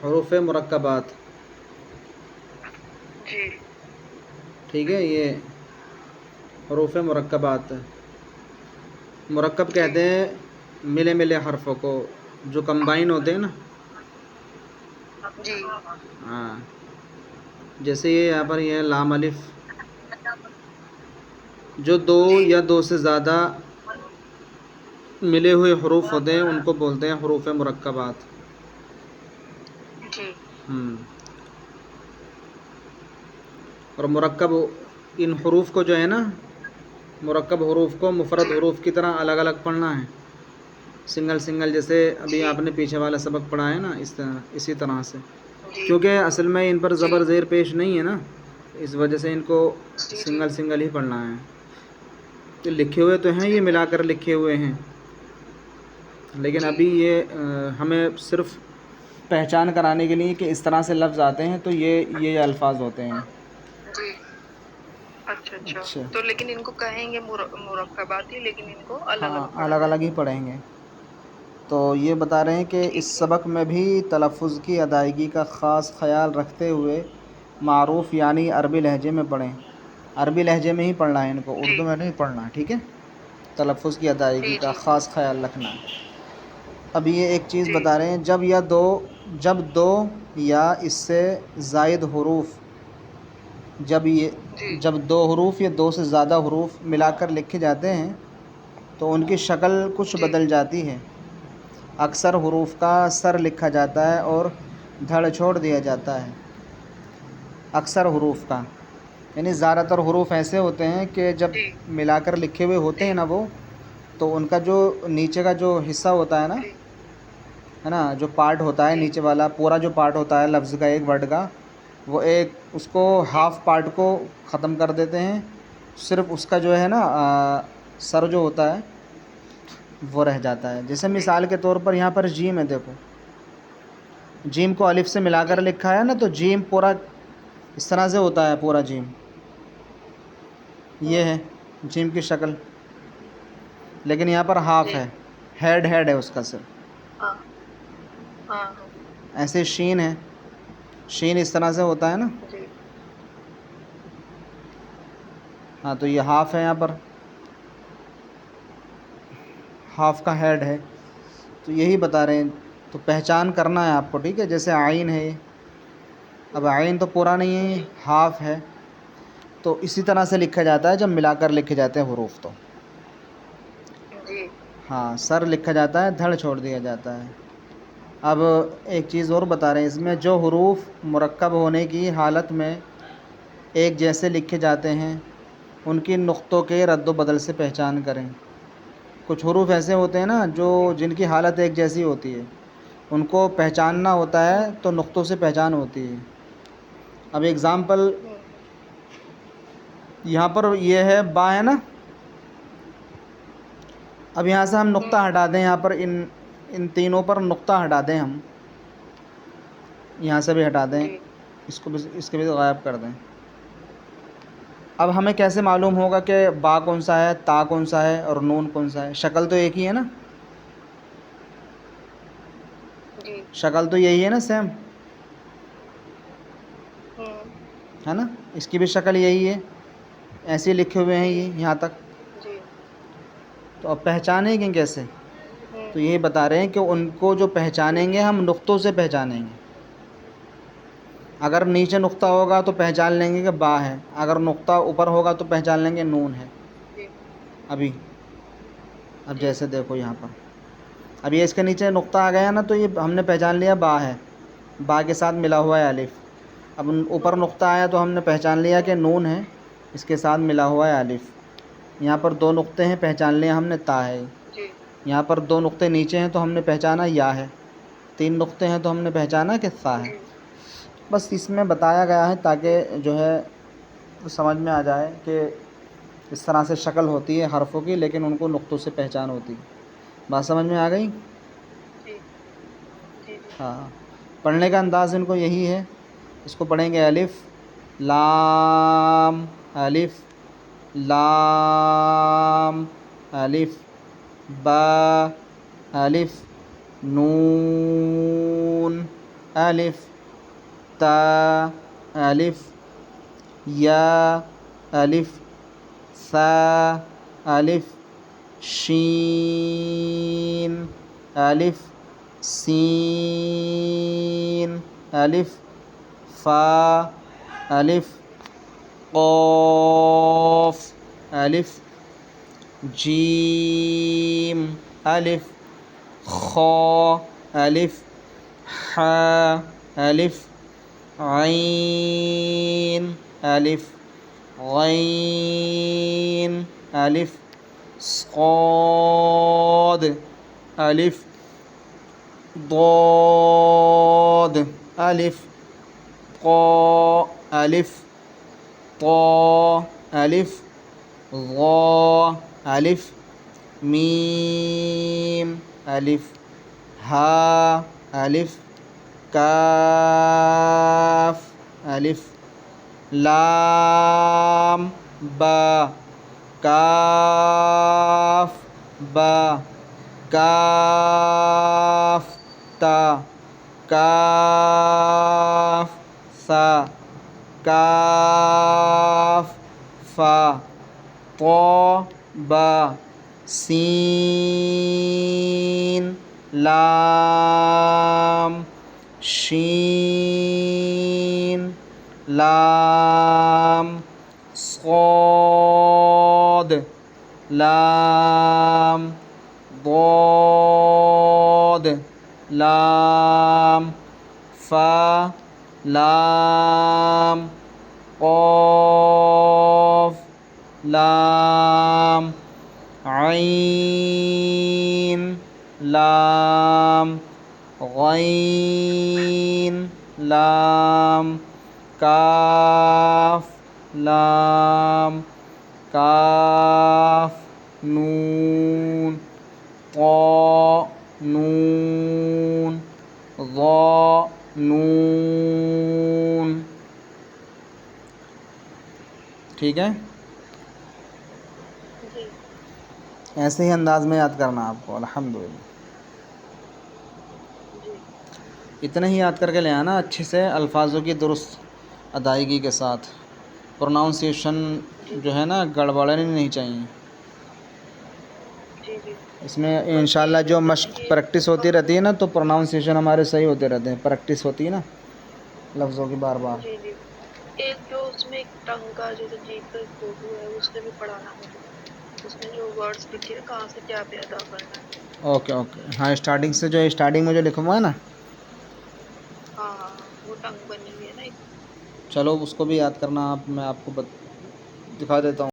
حروف مرکبات، جی ٹھیک ہے، یہ حروف مرکبات مرکب جی کہتے ہیں ملے ملے حرفوں کو جو کمبائن ہوتے ہیں نا. جی ہاں، جیسے یہ یہاں پر یہ ہے لام الف، جو دو جی یا دو سے زیادہ ملے ہوئے حروف ہوتے ہیں ان کو بولتے ہیں حروف مرکبات. جی ہم اور مرکب ان حروف کو جو ہے نا، مرکب حروف کو مفرد جی حروف کی طرح الگ الگ پڑھنا ہے، سنگل سنگل، جیسے ابھی جی آپ نے پیچھے والا سبق پڑھا ہے نا، اسی طرح سے. جی کیونکہ اصل میں ان پر جی زبر زیر پیش نہیں ہے نا، اس وجہ سے ان کو جی جی سنگل سنگل ہی پڑھنا ہے. کہ لکھے ہوئے تو ہیں، یہ ٹھیک ہے ملا کر لکھے ہوئے ہیں، لیکن جی ابھی یہ ہمیں صرف پہچان کرانے کے لیے کہ اس طرح سے لفظ آتے ہیں تو یہ الفاظ ہوتے ہیں. جی اچھا تو لیکن ان کو کہیں گے مرکبات ہی، لیکن ان کو الگ ہاں، الگ الگ پڑھانا ہے. الگ ہی پڑھیں گے. تو یہ بتا رہے ہیں کہ اس ٹھیک ہے سبق میں بھی تلفظ کی ادائیگی کا خاص خیال رکھتے ہوئے معروف یعنی عربی لہجے میں پڑھیں. عربی لہجے میں ہی پڑھنا ہے ان کو، جی اردو میں نہیں پڑھنا، ٹھیک ہے. تلفظ کی ادائیگی جی کا جی خاص خیال رکھنا ہے. اب یہ ایک چیز جی بتا رہے ہیں، جب دو یا اس سے زائد حروف جی جب دو حروف یا دو سے زیادہ حروف ملا کر لکھے جاتے ہیں تو ان کی شکل کچھ جی بدل جاتی ہے. اکثر حروف کا سر لکھا جاتا ہے اور دھڑ چھوڑ دیا جاتا ہے. اکثر حروف کا یعنی زیادہ تر حروف ایسے ہوتے ہیں کہ جب جی ملا کر لکھے ہوئے ہوتے جی ہیں نا وہ، تو ان کا جو نیچے کا جو حصہ ہوتا ہے نا، جی ہے نا، جو پارٹ ہوتا ہے جی نیچے والا پورا جو پارٹ ہوتا ہے لفظ کا ایک ورڈ کا، وہ ایک اس کو جی ہاف پارٹ کو ختم کر دیتے ہیں. صرف اس کا جو ہے نا سر جو ہوتا ہے وہ رہ جاتا ہے. جیسے جی مثال کے طور پر یہاں پر جیم ہے، دیکھو جیم کو الف سے ملا کر جی لکھا ہے نا، تو جیم پورا اس طرح سے ہوتا ہے، پورا جیم یہ ہوں ہے جیم کی شکل. لیکن یہاں پر ہاف جی ہے، ہیڈ ہے اس کا صرف. ہاں ہاں ہاں ایسے شین ہے، شین اس طرح سے ہوتا ہے نا. جی ہاں، تو یہ ہاف ہے، یہاں پر ہاف کا ہیڈ ہے. تو یہی بتا رہے ہیں، تو پہچان کرنا ہے آپ کو، ٹھیک ہے. جیسے آئین ہے، اب آئین تو پورا نہیں ہے، جی ہاف ہے. تو اسی طرح سے لکھا جاتا ہے جب ملا کر لکھے جاتے ہیں حروف تو. جی ہاں، سر لکھا جاتا ہے، دھڑ چھوڑ دیا جاتا ہے. اب ایک چیز اور بتا رہے ہیں، اس میں جو حروف مرکب ہونے کی حالت میں ایک جیسے لکھے جاتے ہیں ان کی نقطوں کے رد و بدل سے پہچان کریں. کچھ حروف ایسے ہوتے ہیں نا جی جن کی حالت ایک جیسی ہوتی ہے، ان کو پہچاننا ہوتا ہے ہوں تو نقطوں سے پہچان ہوتی ہے. اب اگزامپل ہوں یہاں پر یہ ہے با، ہے نا. اب یہاں سے ہم نقطہ ہوں ہٹا دیں، یہاں پر ان تینوں پر نقطہ ہٹا دیں، ہم یہاں سے بھی ہٹا دیں، جی اس کے بھی غائب کر دیں. اب ہمیں کیسے معلوم ہوگا کہ با کون سا ہے، تا کون سا ہے اور نون کون سا ہے؟ شکل تو ایک ہی ہے نا، جی شکل تو یہی ہے نا، سیم ہوں ہے نا. اس کی بھی شکل یہی ہے، ایسے لکھے ہوئے ہیں جی یہ یہاں تک. جی تو اب پہچانیں گے کیسے؟ ہوں تو یہی بتا رہے ہیں کہ ان کو جو پہچانیں گے ہم نقطوں سے پہچانیں گے. اگر نیچے نقطہ ہوگا تو پہچان لیں گے کہ با ہے، اگر نقطہ اوپر ہوگا تو پہچان لیں گے نون ہے. جی اب جی جیسے دیکھو یہاں پر اب یہ اس کے نیچے نقطہ آ گیا نا، تو یہ ہم نے پہچان لیا با ہے، با کے ساتھ ملا ہوا ہے الف. اب اوپر ہوں نقطہ آیا تو ہم نے پہچان لیا کہ نون ہے، اس کے ساتھ ملا ہوا ہے الف. یہاں پر دو نقطے ہیں، پہچان لیا ہم نے تا ہے. جی یہاں پر دو نقطے نیچے ہیں تو ہم نے پہچانا یا ہے. تین نقطے ہیں تو ہم نے پہچانا کہ ثا ہے. جی بس اس میں بتایا گیا ہے جی تاکہ جو ہے سمجھ میں آ جائے کہ اس طرح سے شکل ہوتی ہے حرفوں کی، لیکن ان کو نقطوں سے پہچان ہوتی ہے. بات سمجھ میں آ گئی؟ جی جی جی ہاں، پڑھنے کا انداز ان کو یہی ہے. اس کو پڑھیں گے الف لام الف لام الف با الف نون الف تا الف یا الف ثا الف شین الف سین الف فا الف قاف الف جیم الف خا الف حا الف عین الف غین الف صاد الف ضاد الف قا الف طا الف ظا الف میم الف ہا الف کاف الف لام با کاف با کاف تا کاف ثا کاف فا طا با سین لام شین لام صاد لام ضاد لام فا لام قاف لام عین لام غین لام کاف لام کاف نون قا نون ضا نون. ٹھیک ہے، جی ایسے ہی انداز میں یاد کرنا آپ کو. الحمدللہ جی اتنا ہی یاد کر کے لے آنا اچھے سے، الفاظوں کی درست ادائیگی کے ساتھ. پروناؤنسیشن جو ہے نا گڑبڑانی نہیں چاہیے جی جی. اس میں. انشاءاللہ جو مشق پریکٹس ہوتی رہتی ہے نا تو پروناؤنسیشن ہمارے صحیح ہوتے رہتے ہیں. پریکٹس ہوتی ہے نا لفظوں کی بار بار. جی جی. ایک جو اس میں ایک ٹنگ کا جیسے جیپ کا ایک فوٹو ہے اس سے بھی پڑھانا مجھے، اس میں جو ورڈز لکھے ہیں کہاں سے کیا پہ ادا کرنا ہے. Okay okay. ہاں اسٹارٹنگ سے جو اسٹارٹنگ میں جو لکھا ہوا ہے نا. ہاں ہاں ہاں وہ ٹنگ بنی ہوئی ہے نا ایک. چلو اس کو بھی یاد کرنا آپ، میں آپ کو دکھا دیتا ہوں.